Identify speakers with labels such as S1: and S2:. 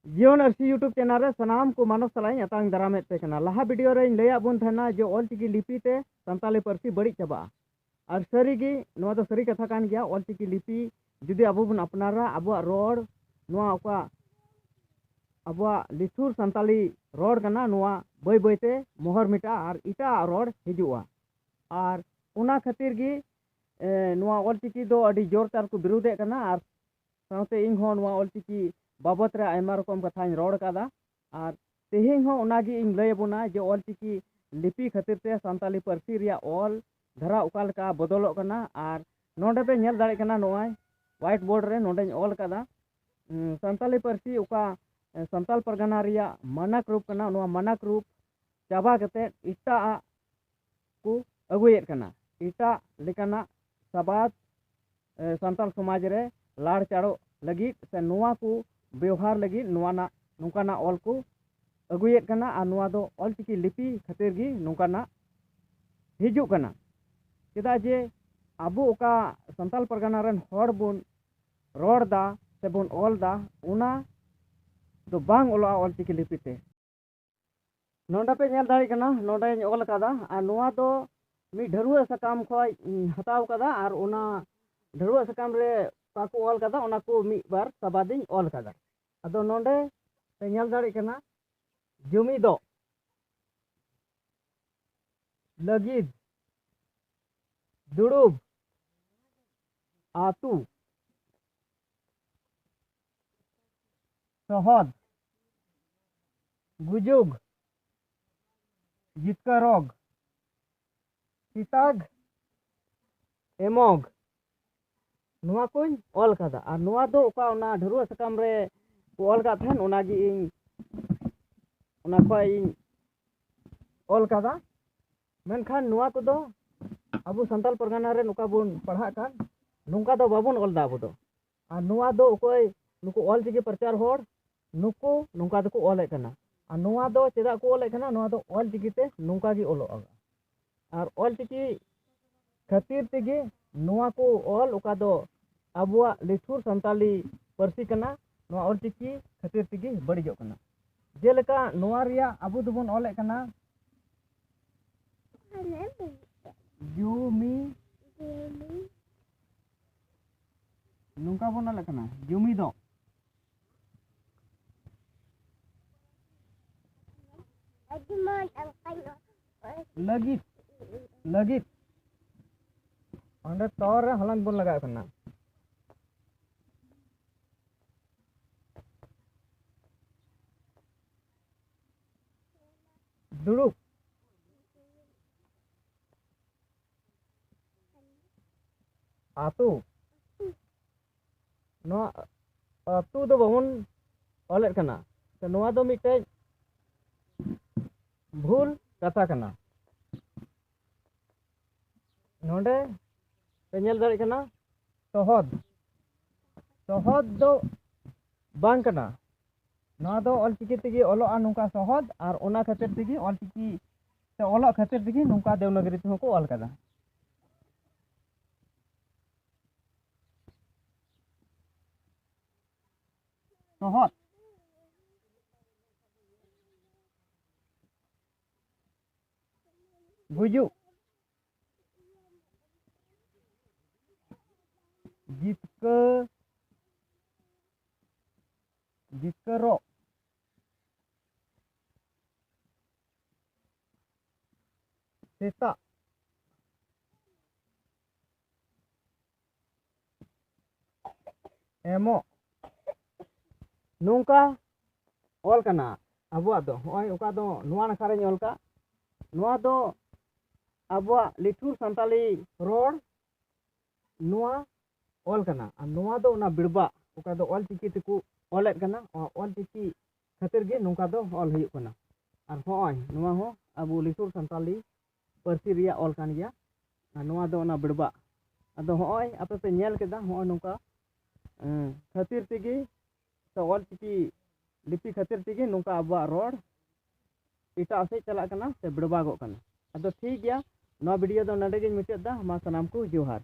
S1: जीवन Arsi YouTube channel रे सनाम को मानव सलाई अतांग दारामेत पे कना लहा वीडियो रे लैया बुन थना जो ऑलचिकी लिपि ते संताली पार्सी बड़ी चबा और सरी गी नोआ तो सरी कथा कान गया ऑलचिकी लिपि जुदी अबो बुन अपनारा अबो रोड नोआ ओका अबो लिथुर संताली रोड कना नोआ बय बयते मोहर मिटा और इटा रोड हिजुआ और उना खातिर गी नोआ ऑलचिकी दो अडी जोर तार को विरोधे कना और साउते इन हो नोआ ऑलचिकी बाबत रे आयमा रकम कथा रोड कादा और तेहें हो उनागी इन लय बुना जो ऑलचिकी लिपि खातिर ते संताली पार्सी रिया ऑल धरा उकाल का बदलोग कना और नोडे पे नेल दाड़े कना नोय व्हाइट बोर्ड रे नोडे ऑल कादा संताली पार्सी उका संताल परगना रिया मानक रूप कना नोआ मानक रूप चाबा कते इटा को अगुयेत कना इटा लेकाना सबाद संताल समाज रे लाड़ चाड़ो लगी से नोआ को व्यवहार लगी नोआना नोकाना ऑल को अगुयेत कना और नोआ दो ऑलचिकी लिपि खातिर गी नोकाना हिजुक कना चेदा जे अबो ओका संताल परगना रन हर बुन रोड दा से बुन ऑल दा उना दो बांग ओला ऑलचिकी लिपि ते नोंडा पे नेल दाड़ी कना नोंडा ऑल कादा और नोआ दो मी ढरुआ सकाम खोय हताव कादा और उना ढरुआ सकाम रे पाको ऑल कादा उना को मी बार सबादिन ऑल कादा अदो नोंडे पे नेल दाड़ी कना जुमी दो लगिद दुड़ुब आतु सहद गुजुग जितकरोग सीताग एमोग नुआ को ऑल कादा और नुआ दो ओका उना ढरुआ सकाम रे को ऑल का थन उनागी इन उना खोय इन ऑल कादा मेनखान नुआ को दो अबो संताल परगना रे नुका बुन पढ़ा कान नुका दो बाबुन ऑल दा अबो दो और नुआ दो ओकोय नुको ऑल चिके प्रचार होड़ नुको नुका दो को ऑल कना और नुआ दो चेदा को ऑल कना नुआ दो ऑल चिकीते नुका गी ऑलो और ऑल चिकी खातिर तेगे नुआ को ऑल ओका दो अबुआ लिथुर संताली पार्सी कना नुआ ऑल चिकी खातिर तेगे बड़िजो कना जेलका नुआ रिया अबु दुबन ऑल कना जुमी नुका बन ऑल कना जुमी दो लगित लगित अंडे तौर हलंग बन लगा करना दुड़ुक आतु नो आतु दो बाबन ऑलेट कना तो नोआ दो मिटे भूल कथा कना नोडे पेनेल दाड़ी कना सहद सहद दो बांग कना नोआ दो ऑलचिकी तेगी ऑलोआ नुका सहद और ओना खातिर तेगी ऑलचिकी से ऑलो खातिर तेगी नुका देवनागरी ते को ऑल कदा सहद गुजु जितके जितकरो सेता एमो नुका ऑल कना अबुआ दो होय ओका दो नुआ नखारे ऑल का नुआ दो अबुआ लिथुर संताली रोड नुआ ऑल कना और नुआ दो ना बिड़बा ओका दो ऑल चिकी तेको ऑलेट कना ऑल चिकी खातिर गे नुका दो ऑल हुयुक कना और होय नुआ हो अबु लिथुर संताली पार्सी रिया ऑल कान गया और नुआ दो ना बिड़बा अदो होय आपे पे नेल केदा हो नुका खातिर तेगे तो ऑल चिकी लिपि खातिर तेगे नुका अबुआ रोड इटा से चला कना से बिड़बा गो कना अदो ठीक गया नवा वीडियो दो नडे गे मुचाद दा मा सनाम को जोहार।